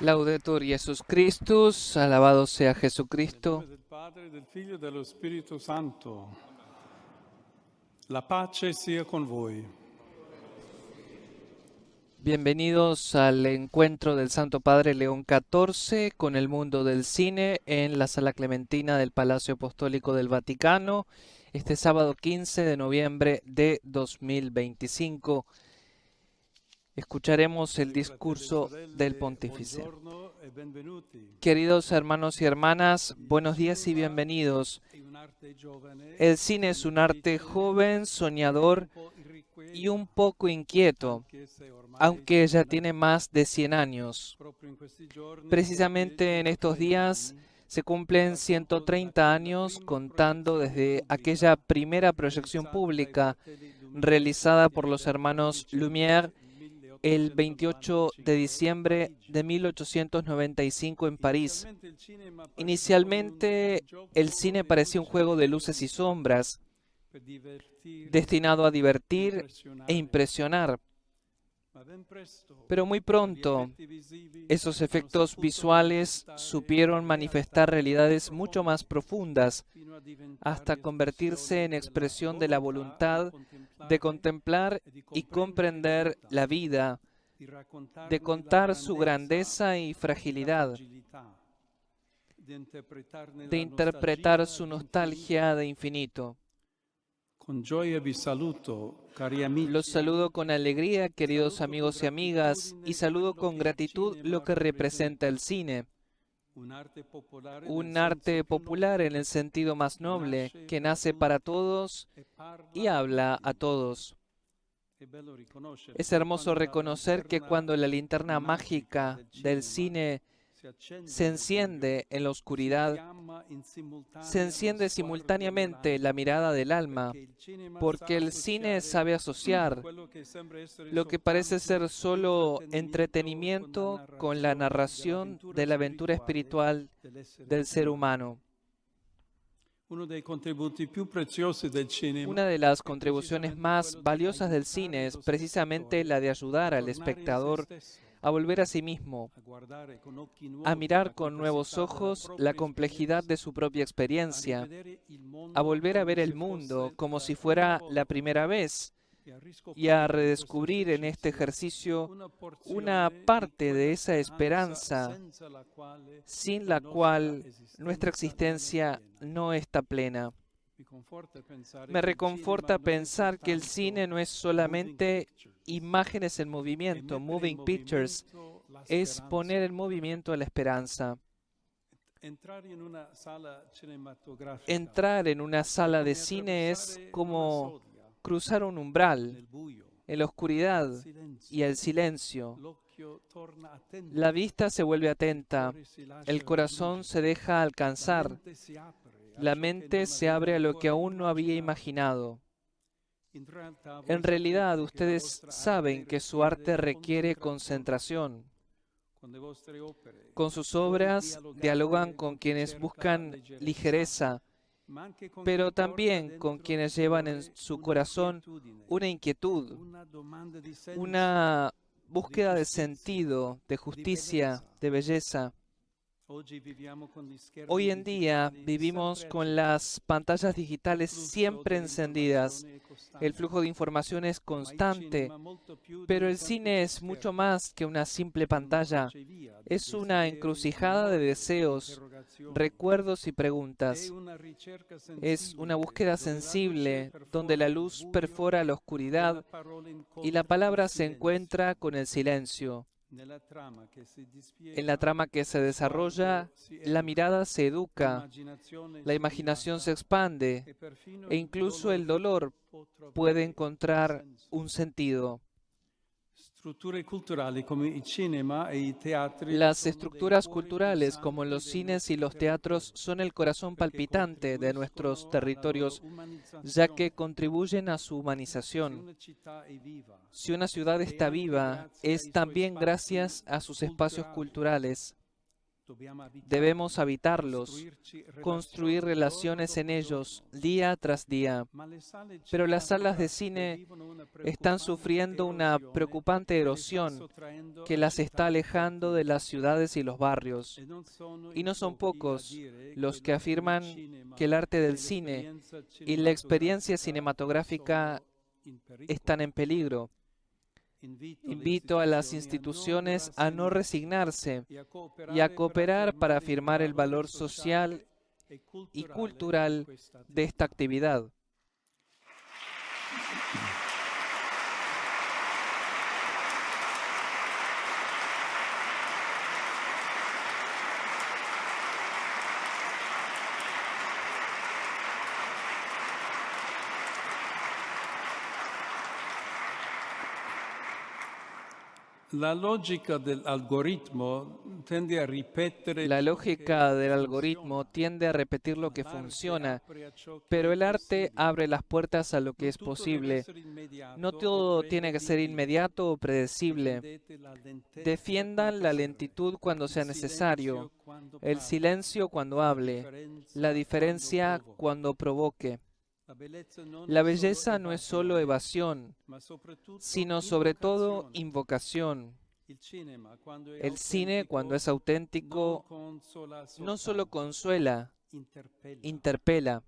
Laudetur Jesus Christus, alabado sea Nel Jesucristo. nome del Padre, del Figlio e dello Spirito Santo. La pace sia con voi. Bienvenidos al encuentro del Santo Padre León XIV con el mundo del cine en la Sala Clementina del Palacio Apostólico del Vaticano, este sábado 15 de noviembre de 2025. Escucharemos el Cari fratelli e discurso del sorelle, pontífice. buongiorno e benvenuti. Queridos hermanos y hermanas, Il buenos días y cinema bienvenidos. è un'arte giovane El cine che es un arte invece joven, è soñador un po' y un irrequieta, poco inquieto, anche se ormai aunque ya centenaria. tiene más de 100 años. Proprio in questi giorni compie Precisamente en estos 130 días anni se cumplen da quando 130 nacque la años prima contando proiezione desde aquella pubblica primera proyección realizzata dai pública fratelli Lumière realizada por il los hermanos 13 Lumière dicembre el 28 de 1895 a diciembre Parigi. de 1895 en París. Inizialmente il cinema parecchio come Inicialmente un el gioco cine di parecía un luce juego de e luces y ombre sombras, per divertire, destinado a divertir e impressionare, impresionar. ma ben presto Pero muy gli pronto effetti visivi esos hanno efectos saputo visuales manifestare supieron realtà manifestar ancora più realidades mucho profonde, más profundas, fino a hasta diventare convertirse espressione en della expresión de la volontà di voluntad de contemplare contemplar e di y comprendere la comprender vita, la vida, di de raccontarne la contar su grandezza grandeza y e la fragilidad, fragilità, di interpretarne de la interpretar nostalgia su di nostalgia infinito. de infinito. Con gioia vi saluto, cari Los amici e saludo con amiche, alegría, queridos saluto con amigos y amigas, y gratitudine saludo quello con che il gratitud lo cinema que representa rappresenta, el cine, un'arte popolare nel un senso arte più popular nobile, en el sentido más che noble, nasce que per nace para tutti todos e y parla a habla tutti. a todos. È bello riconoscere Es che hermoso quando la reconocer que linterna cuando la linterna magica mágica del del cinema cine si accende se nel buio, enciende en la si oscuridad, infiamma in se simultanea lo enciende sguardo simultáneamente la dell'anima, mirada del alma, perché il cinema porque sa el cine associare sabe asociar quello che sembra essere lo que parece soltanto ser solo intrattenimento entretenimiento con la narración de la aventura espiritual dell'essere del ser umano. humano. Uno dei contributi più preziosi del Una cinema de las è contribuciones precisamente más quello di valiosas del cine aiutare es lo precisamente spettatore la de a ayudar al tornare in se espectador stesso, a volver a sí mismo, a guardare con occhi a nuovi mirar la con nuevos complessità della ojos la propria complejidad esperienza, de su propia a experiencia, rivedere il a mondo volver a come ver el se mundo fosse como la si prima fuera la volta primera vez e a y a riscoprire in questo redescubrir en este esercizio ejercicio una una porzione di parte de quella esa speranza esperanza senza la quale sin la la nostra cual nuestra esistenza non è existencia piena. no está plena. Mi conforta pensare Me che il cinema reconforta non è pensar que el soltanto cine no es moving solamente pictures, imágenes en è movimiento, mettere in moving pictures, movimento la es speranza. poner en movimiento a la esperanza. Entrare in una sala cinematografica Entrar en una è sala de come cine es attraversare una como soglia cruzar un umbral nel buio, en la nel oscuridad y silenzio. el silencio. L'occhio torna La attento, vista se vuelve il atenta, cuore si lascia el corazón se raggiungere, deja la alcanzar, mente si apre a la ciò che mente non se aveva abre a lo que ancora aún no había immaginato. imaginado. In realtà voi En realidad, sapete che la ustedes vostra saben arte que su arte richiede requiere concentrazione. concentración. Con le vostre opere Con sus voi obras dialogan dialogate con con chi quienes cerca buscan leggerezza, ligereza, ma anche con pero chi porta también con dentro il quienes llevan en cuore su corazón un'inquietudine, una inquietud, una domanda di senso, una di búsqueda de giustizia, sentido, de di justicia, bellezza. de belleza. Oggi viviamo con gli schermi Hoy en día digitali vivimos sempre con accesi, las pantallas il digitales flusso siempre encendidas. dell'informazione è El costante, flujo de información es ma il constante, cinema molto più di pero un el cine semplice es mucho schermo. más que una simple È una pantalla. crocevia di Es una desideri, di encrucijada de memorie, di deseos, interrogazioni. recuerdos y È preguntas. una ricerca Es una sensibile búsqueda dove la luce sensible donde perfora la il luz buio perfora la e la oscuridad parola y la incontra il palabra se encuentra silenzio. con el silencio. Nella trama che si En la dispiega, trama que se lo desarrolla, sguardo si la educa, mirada se educa, l'immaginazione la si imaginación se dilata expande e perfino e il incluso el dolore dolor può puede trovare un encontrar senso. un sentido. Strutture culturali come i cinema e i teatri Las sono dei estructuras cuori culturales como pulsanti los dei cines y nostri los teatros territori, son el corazón perché palpitante de nuestros contribuiscono alla loro territorios, ya que umanizzazione. contribuyen a su Se humanización. una città è viva, Si una ciudad è está anche viva, grazie es ai suoi también spazi gracias a sus espacios culturali. culturales. Debemos habitarlos, construir relaciones en ellos día tras día. Pero las salas de cine están sufriendo una preocupante erosión que las está alejando de las ciudades y los barrios. Y no son pocos los que afirman que el arte del cine y la experiencia cinematográfica están en peligro. Invito a las instituciones a no resignarse y a cooperar para afirmar el valor social y cultural de esta actividad. La lógica del algoritmo tiende a ripetere La lógica del algoritmo tiende a repetir lo que funciona, pero el arte abre las puertas a lo que es posible. No todo tiene que ser inmediato o predecible. Defiendan la lentitud cuando sea necesario, el silencio cuando hable, la diferencia cuando provoque. La belleza no es solo evasión, sino sobre todo invocación. El cine, cuando es auténtico, no solo consuela, interpela,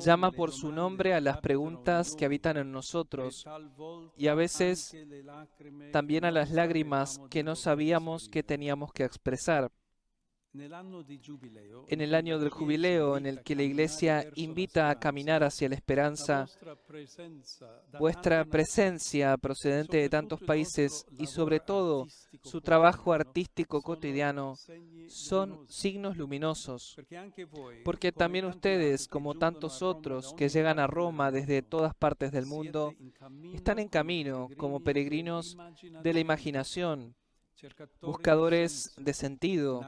llama por su nombre a las preguntas que habitan en nosotros y a veces también a las lágrimas que no sabíamos que teníamos que expresar. En el año del jubileo, en el que la Iglesia invita a caminar hacia la esperanza, vuestra presencia procedente de tantos países y sobre todo su trabajo artístico cotidiano son signos luminosos, porque también ustedes, como tantos otros que llegan a Roma desde todas partes del mundo, están en camino como peregrinos de la imaginación, buscadores de sentido,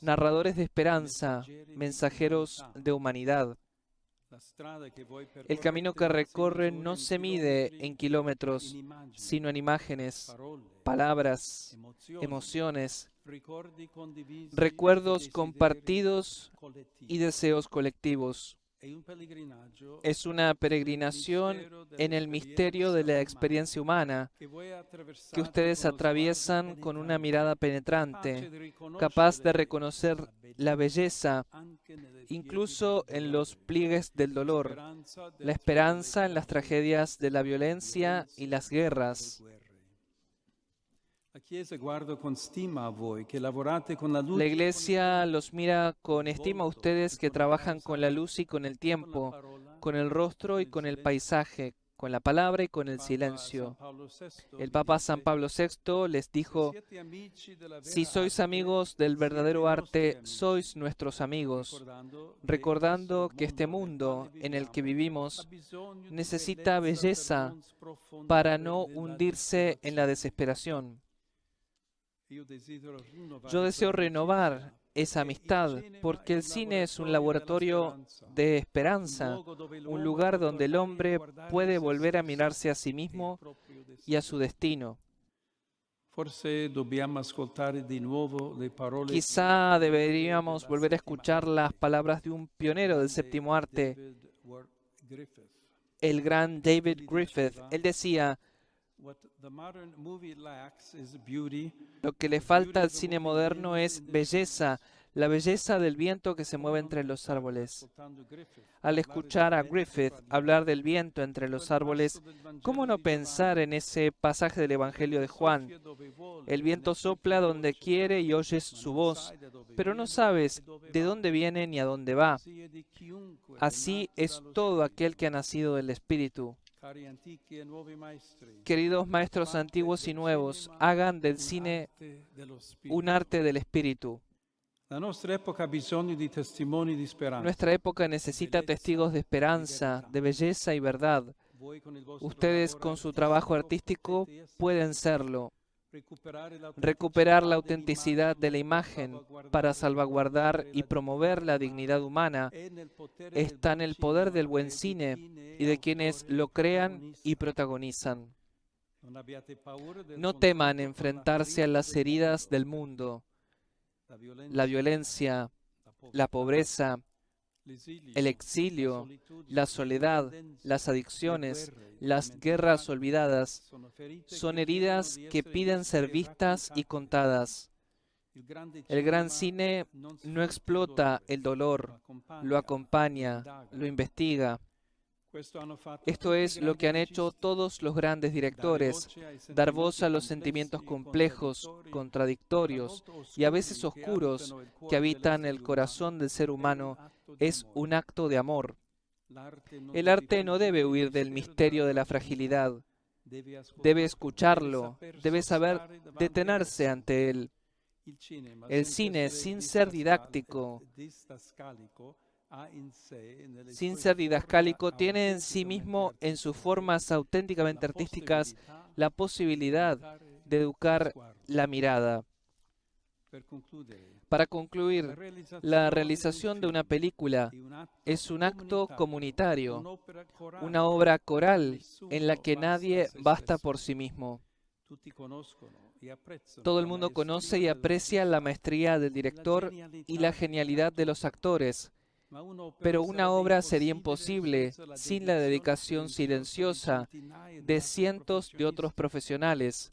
narradores de esperanza, mensajeros de humanidad. El camino que recorren no se mide en kilómetros, sino en imágenes, palabras, emociones, recuerdos compartidos y deseos colectivos. Es una peregrinación en el misterio de la experiencia humana que ustedes atraviesan con una mirada penetrante, capaz de reconocer la belleza incluso en los pliegues del dolor, la esperanza en las tragedias de la violencia y las guerras. La Iglesia los mira con estima a ustedes que trabajan con la luz y con el tiempo, con el rostro y con el paisaje, con la palabra y con el silencio. El Papa San Pablo VI les dijo: si sois amigos del verdadero arte, sois nuestros amigos, recordando que este mundo en el que vivimos necesita belleza para no hundirse en la desesperación. Yo deseo renovar esa amistad porque el cine es un laboratorio de esperanza, un lugar donde el hombre puede volver a mirarse a sí mismo y a su destino. Quizá deberíamos volver a escuchar las palabras de un pionero del séptimo arte, el gran David Griffith. Él decía: lo que le falta al cine moderno es belleza, la belleza del viento que se mueve entre los árboles. Al escuchar a Griffith hablar del viento entre los árboles, ¿cómo no pensar en ese pasaje del Evangelio de Juan? El viento sopla donde quiere y oyes su voz, pero no sabes de dónde viene ni a dónde va. Así es todo aquel que ha nacido del Espíritu. Queridos maestros antiguos y nuevos, hagan del cine un arte del espíritu. Nuestra época necesita testigos de esperanza, de belleza y verdad. Ustedes con su trabajo artístico pueden serlo. Recuperar la autenticidad de la imagen para salvaguardar y promover la dignidad humana está en el poder del buen cine y de quienes lo crean y protagonizan. No teman enfrentarse a las heridas del mundo. la violencia, la pobreza, el exilio, la soledad, las adicciones, las guerras olvidadas, son heridas que piden ser vistas y contadas. El gran cine no explota el dolor, lo acompaña, lo investiga. Esto es lo que han hecho todos los grandes directores, dar voz a los sentimientos complejos, contradictorios y a veces oscuros que habitan el corazón del ser humano. Es un acto de amor. El arte no debe huir del misterio de la fragilidad, debe escucharlo, debe saber detenerse ante él. El cine, sin ser didactálico, tiene en sí mismo, en sus formas auténticamente artísticas, la posibilidad de educar la mirada. Para concluir, la realización de una película es un acto comunitario, una obra coral en la que nadie basta por sí mismo. Todo el mundo conoce y aprecia la maestría del director y la genialidad de los actores, pero una obra sería imposible sin la dedicación silenciosa de cientos de otros profesionales,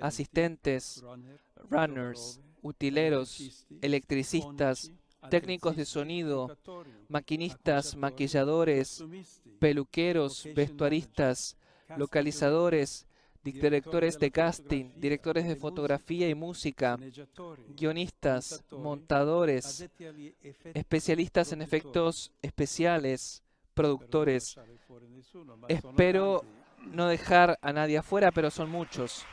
asistentes, runners, utileros, electricistas, técnicos de sonido, maquinistas, maquilladores, peluqueros, vestuaristas, localizadores, directores de casting, directores de fotografía y música, guionistas, montadores, especialistas en efectos especiales, productores. Espero no dejar a nadie afuera, pero son muchos.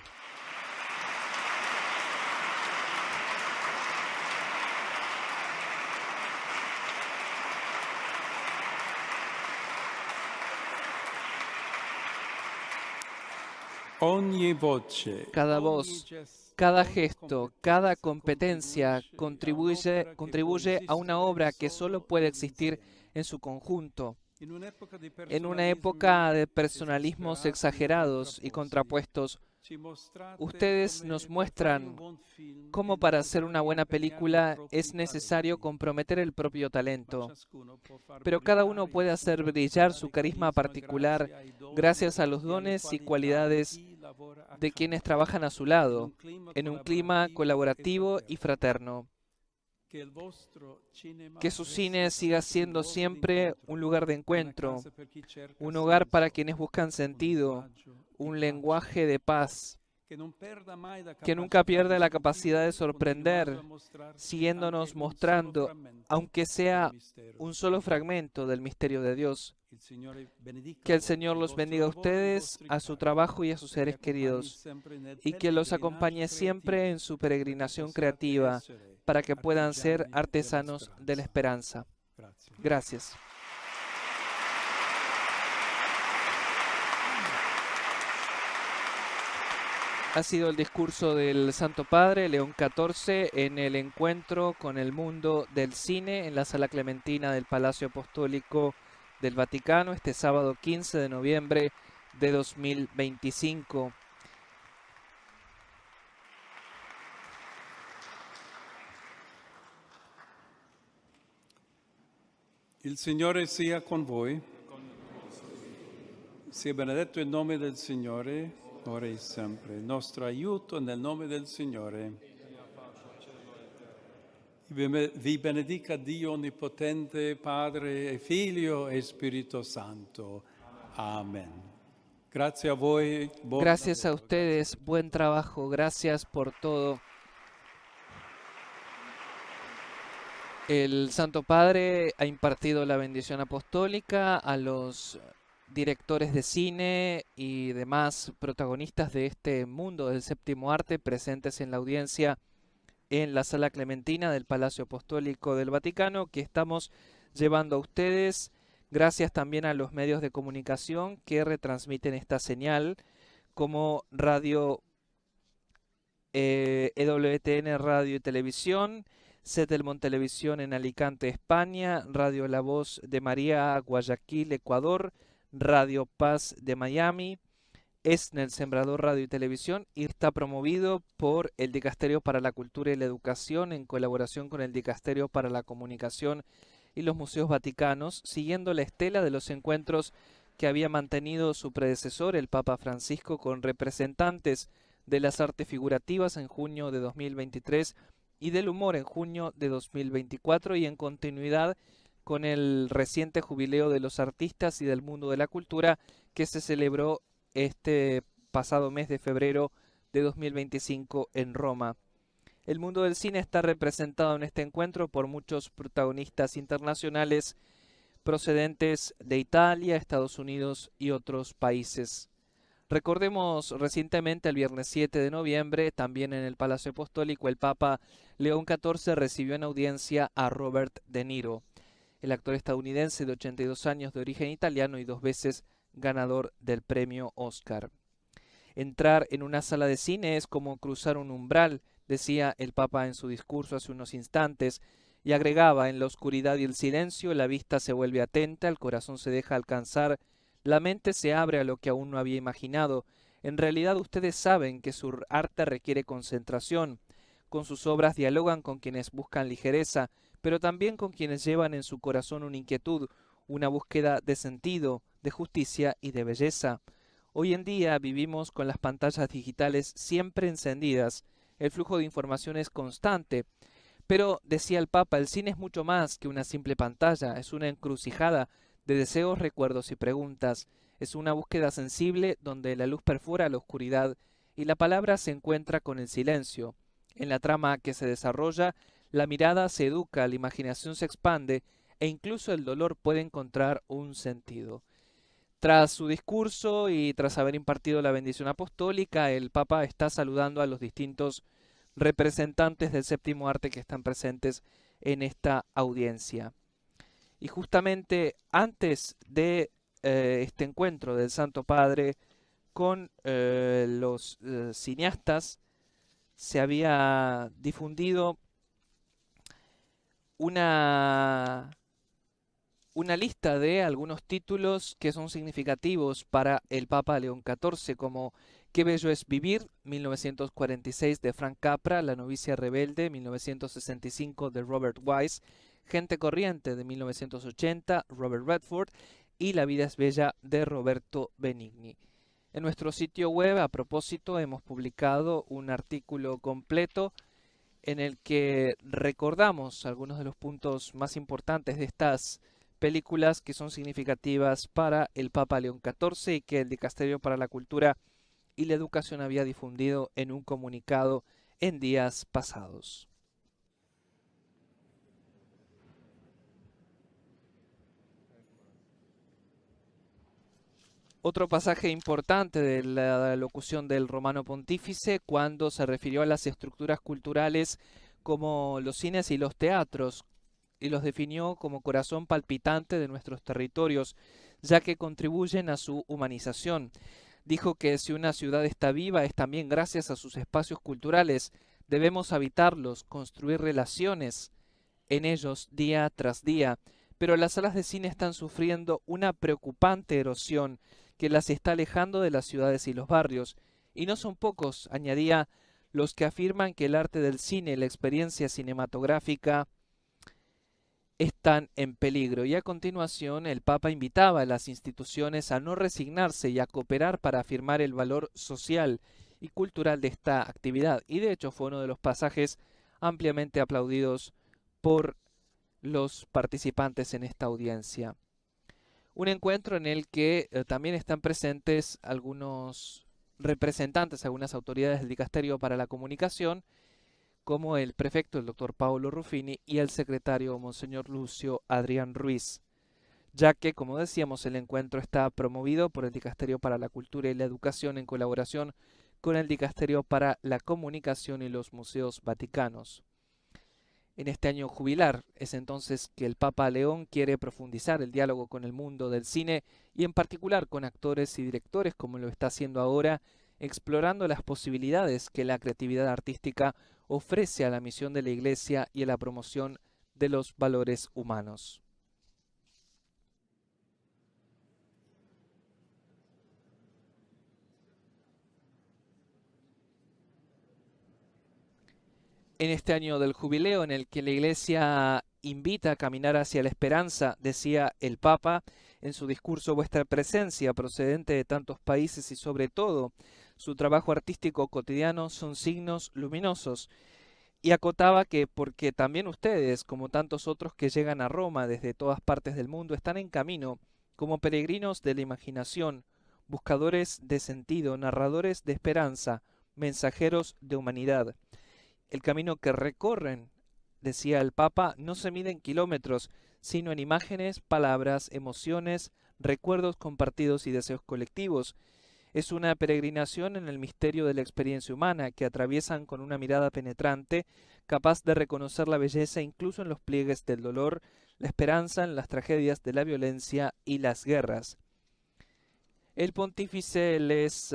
Cada voz, cada gesto, cada competencia contribuye a una obra que solo puede existir en su conjunto. En una época de personalismos exagerados y contrapuestos, ustedes nos muestran cómo para hacer una buena película es necesario comprometer el propio talento. Pero cada uno puede hacer brillar su carisma particular gracias a los dones y cualidades de quienes trabajan a su lado, en un clima colaborativo y fraterno. Que su cine siga siendo siempre un lugar de encuentro, un hogar para quienes buscan sentido, un lenguaje de paz, que nunca pierda la capacidad de sorprender, siguiéndonos mostrando, aunque sea un solo fragmento del misterio de Dios. Que el Señor los bendiga a ustedes, a su trabajo y a sus seres queridos, y que los acompañe siempre en su peregrinación creativa, para que puedan ser artesanos de la esperanza. Gracias. Ha sido el discurso del Santo Padre, León XIV, en el encuentro con el mundo del cine en la Sala Clementina del Palacio Apostólico del Vaticano, este sábado 15 de noviembre de 2025. Il Signore sia con voi. Sia benedetto il nome del Signore, ora e sempre. Il nostro aiuto nel nome del Signore. Vi benedica Dio Onnipotente, Padre e Figlio e Spirito Santo. Amen. Gracias a voi. Gracias a ustedes, buen trabajo, gracias por todo. El Santo Padre ha impartido la bendición apostólica a los directores de cine y demás protagonistas de este mundo del séptimo arte presentes en la audiencia en la Sala Clementina del Palacio Apostólico del Vaticano, que estamos llevando a ustedes, gracias también a los medios de comunicación que retransmiten esta señal, como Radio EWTN Radio y Televisión, Setelmont Televisión en Alicante, España, Radio La Voz de María, Guayaquil, Ecuador, Radio Paz de Miami, ESNEL Sembrador Radio y Televisión y está promovido por el Dicasterio para la Cultura y la Educación en colaboración con el Dicasterio para la Comunicación y los Museos Vaticanos, siguiendo la estela de los encuentros que había mantenido su predecesor, el Papa Francisco, con representantes de las artes figurativas en junio de 2023 y del humor en junio de 2024, y en continuidad con el reciente jubileo de los artistas y del mundo de la cultura que se celebró este pasado mes de febrero de 2025 en Roma. El mundo del cine está representado en este encuentro por muchos protagonistas internacionales procedentes de Italia, Estados Unidos y otros países. Recordemos recientemente, el viernes 7 de noviembre, también en el Palacio Apostólico, el Papa León XIV recibió en audiencia a Robert De Niro, el actor estadounidense de 82 años de origen italiano y 2 veces ganador del premio Oscar. Entrar en una sala de cine es como cruzar un umbral, decía el Papa en su discurso hace unos instantes, y agregaba: en la oscuridad y el silencio la vista se vuelve atenta, el corazón se deja alcanzar, la mente se abre a lo que aún no había imaginado. En realidad ustedes saben que su arte requiere concentración. Con sus obras dialogan con quienes buscan ligereza, pero también con quienes llevan en su corazón una inquietud, una búsqueda de sentido, de justicia y de belleza. Hoy en día vivimos con las pantallas digitales siempre encendidas, el flujo de información es constante, pero, decía el Papa, el cine es mucho más que una simple pantalla, es una encrucijada de deseos, recuerdos y preguntas, es una búsqueda sensible donde la luz perfora la oscuridad y la palabra se encuentra con el silencio. En la trama que se desarrolla, la mirada se educa, la imaginación se expande e incluso el dolor puede encontrar un sentido. Tras su discurso y tras haber impartido la bendición apostólica, el Papa está saludando a los distintos representantes del séptimo arte que están presentes en esta audiencia. Y justamente antes de este encuentro del Santo Padre con los cineastas, se había difundido una lista de algunos títulos que son significativos para el Papa León XIV, como Qué bello es vivir, 1946, de Frank Capra, La novicia rebelde, 1965, de Robert Wise, Gente corriente, de 1980, Robert Redford, y La vida es bella, de Roberto Benigni. En nuestro sitio web, a propósito, hemos publicado un artículo completo en el que recordamos algunos de los puntos más importantes de estas películas que son significativas para el Papa León XIV y que el Dicasterio para la Cultura y la Educación había difundido en un comunicado en días pasados. Otro pasaje importante de la locución del Romano Pontífice, cuando se refirió a las estructuras culturales como los cines y los teatros, y los definió como corazón palpitante de nuestros territorios, ya que contribuyen a su humanización. Dijo que si una ciudad está viva es también gracias a sus espacios culturales. Debemos habitarlos, construir relaciones en ellos día tras día. Pero las salas de cine están sufriendo una preocupante erosión que las está alejando de las ciudades y los barrios. Y no son pocos, añadía, los que afirman que el arte del cine, la experiencia cinematográfica, están en peligro. Y a continuación el Papa invitaba a las instituciones a no resignarse y a cooperar para afirmar el valor social y cultural de esta actividad. Y de hecho fue uno de los pasajes ampliamente aplaudidos por los participantes en esta audiencia. Un encuentro en el que también están presentes algunos representantes, algunas autoridades del Dicasterio para la Comunicación, como el prefecto, el doctor Paolo Ruffini, y el secretario, Monseñor Lucio Adrián Ruiz, ya que, como decíamos, el encuentro está promovido por el Dicasterio para la Cultura y la Educación en colaboración con el Dicasterio para la Comunicación y los Museos Vaticanos. En este año jubilar es entonces que el Papa León quiere profundizar el diálogo con el mundo del cine y en particular con actores y directores, como lo está haciendo ahora, explorando las posibilidades que la creatividad artística ofrece a la misión de la Iglesia y a la promoción de los valores humanos. En este año del jubileo en el que la Iglesia invita a caminar hacia la esperanza, decía el Papa en su discurso, vuestra presencia procedente de tantos países y sobre todo su trabajo artístico cotidiano son signos luminosos. Y acotaba que porque también ustedes, como tantos otros que llegan a Roma desde todas partes del mundo, están en camino como peregrinos de la imaginación, buscadores de sentido, narradores de esperanza, mensajeros de humanidad. El camino que recorren, decía el Papa, no se mide en kilómetros, sino en imágenes, palabras, emociones, recuerdos compartidos y deseos colectivos. Es una peregrinación en el misterio de la experiencia humana que atraviesan con una mirada penetrante, capaz de reconocer la belleza incluso en los pliegues del dolor, la esperanza en las tragedias de la violencia y las guerras. El pontífice les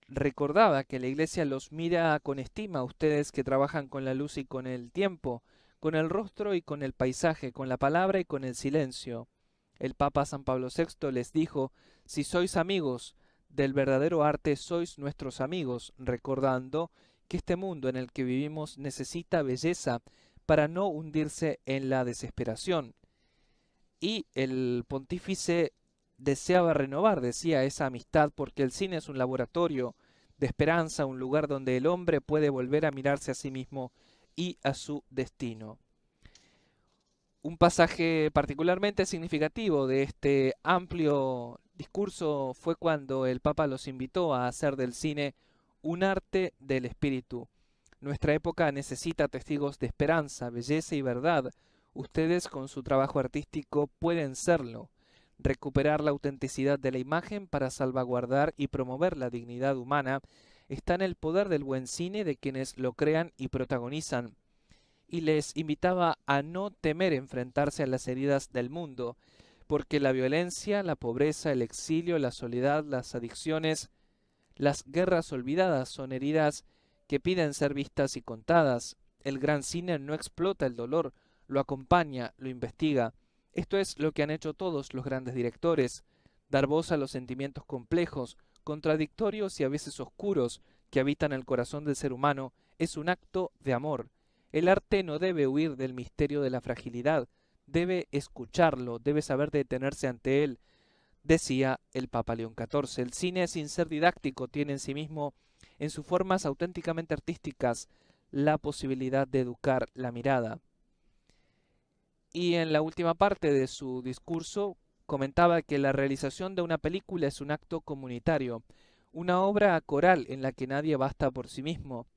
recordaba que la Iglesia los mira con estima a ustedes que trabajan con la luz y con el tiempo, con el rostro y con el paisaje, con la palabra y con el silencio. El Papa San Pablo VI les dijo, si sois amigos del verdadero arte, sois nuestros amigos, recordando que este mundo en el que vivimos necesita belleza para no hundirse en la desesperación. Y el pontífice deseaba renovar, decía, esa amistad porque el cine es un laboratorio de esperanza, un lugar donde el hombre puede volver a mirarse a sí mismo y a su destino. Un pasaje particularmente significativo de este amplio discurso fue cuando el Papa los invitó a hacer del cine un arte del espíritu. Nuestra época necesita testigos de esperanza, belleza y verdad. Ustedes con su trabajo artístico pueden serlo. Recuperar la autenticidad de la imagen para salvaguardar y promover la dignidad humana está en el poder del buen cine de quienes lo crean y protagonizan, y les invitaba a no temer enfrentarse a las heridas del mundo, porque la violencia, la pobreza, el exilio, la soledad, las adicciones, las guerras olvidadas son heridas que piden ser vistas y contadas. El gran cine no explota el dolor, lo acompaña, lo investiga. Esto es lo que han hecho todos los grandes directores, dar voz a los sentimientos complejos, contradictorios y a veces oscuros que habitan el corazón del ser humano, es un acto de amor. El arte no debe huir del misterio de la fragilidad, debe escucharlo, debe saber detenerse ante él, decía el Papa León XIV. El cine, sin ser didáctico, tiene en sí mismo, en sus formas auténticamente artísticas, la posibilidad de educar la mirada. Y en la última parte de su discurso comentaba que la realización de una película es un acto comunitario, una obra coral en la que nadie basta por sí mismo.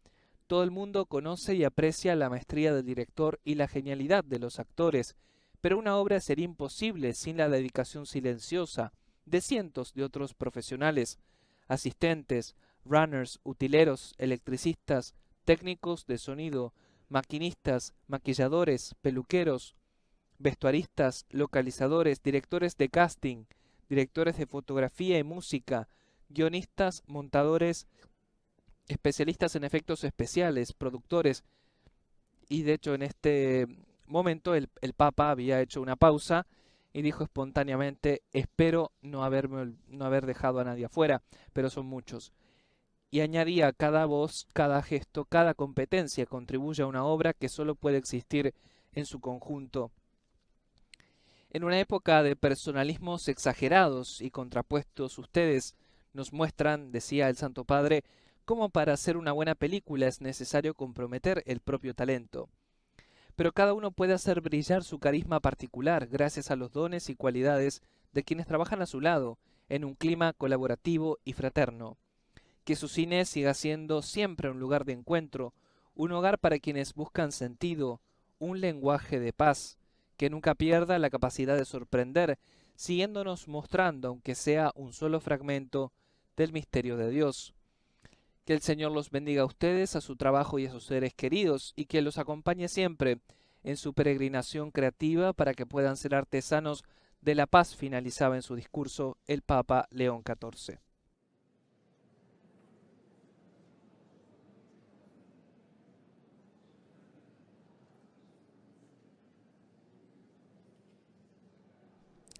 Todo el mundo conoce y aprecia la maestría del director y la genialidad de los actores, pero una obra sería imposible sin la dedicación silenciosa de cientos de otros profesionales, asistentes, runners, utileros, electricistas, técnicos de sonido, maquinistas, maquilladores, peluqueros, vestuaristas, localizadores, directores de casting, directores de fotografía y música, guionistas, montadores, especialistas en efectos especiales, productores. Y de hecho en este momento el Papa había hecho una pausa y dijo espontáneamente, espero no haber dejado a nadie afuera, pero son muchos. Y añadía, cada voz, cada gesto, cada competencia contribuye a una obra que solo puede existir en su conjunto. En una época de personalismos exagerados y contrapuestos, ustedes nos muestran, decía el Santo Padre, cómo para hacer una buena película es necesario comprometer el propio talento. Pero cada uno puede hacer brillar su carisma particular gracias a los dones y cualidades de quienes trabajan a su lado, en un clima colaborativo y fraterno. Que su cine siga siendo siempre un lugar de encuentro, un hogar para quienes buscan sentido, un lenguaje de paz, que nunca pierda la capacidad de sorprender, siguiéndonos mostrando, aunque sea un solo fragmento, del misterio de Dios. Que el Señor los bendiga a ustedes, a su trabajo y a sus seres queridos, y que los acompañe siempre en su peregrinación creativa para que puedan ser artesanos de la paz, finalizaba en su discurso el Papa León XIV.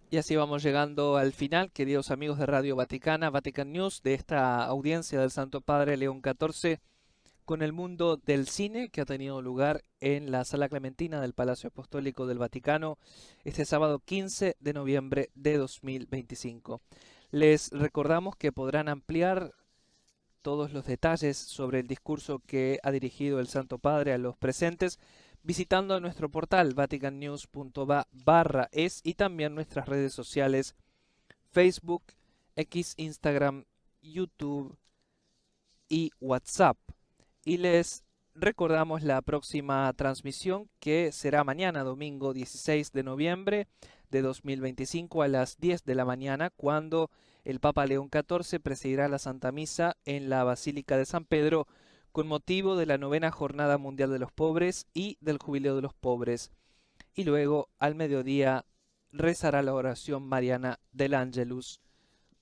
Y así vamos llegando al final, queridos amigos de Radio Vaticana, Vatican News, de esta audiencia del Santo Padre León XIV, con el mundo del cine que ha tenido lugar en la Sala Clementina del Palacio Apostólico del Vaticano este sábado 15 de noviembre de 2025. Les recordamos que podrán ampliar todos los detalles sobre el discurso que ha dirigido el Santo Padre a los presentes visitando nuestro portal vaticannews.va/es y también nuestras redes sociales Facebook, X, Instagram, YouTube y WhatsApp. Y les recordamos la próxima transmisión que será mañana, domingo 16 de noviembre de 2025 a las 10 de la mañana, cuando el Papa León XIV presidirá la Santa Misa en la Basílica de San Pedro con motivo de la 9ª Jornada Mundial de los Pobres y del Jubileo de los Pobres. Y luego, al mediodía, rezará la oración mariana del Ángelus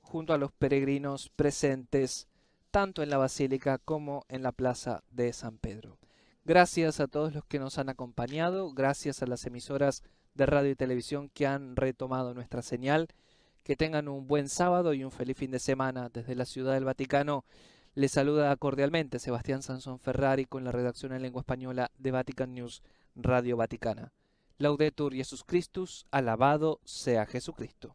junto a los peregrinos presentes tanto en la Basílica como en la Plaza de San Pedro. Gracias a todos los que nos han acompañado, gracias a las emisoras de radio y televisión que han retomado nuestra señal. Que tengan un buen sábado y un feliz fin de semana. Desde la Ciudad del Vaticano les saluda cordialmente Sebastián Sansón Ferrari con la redacción en lengua española de Vatican News Radio Vaticana. Laudetur Jesus Christus, alabado sea Jesucristo.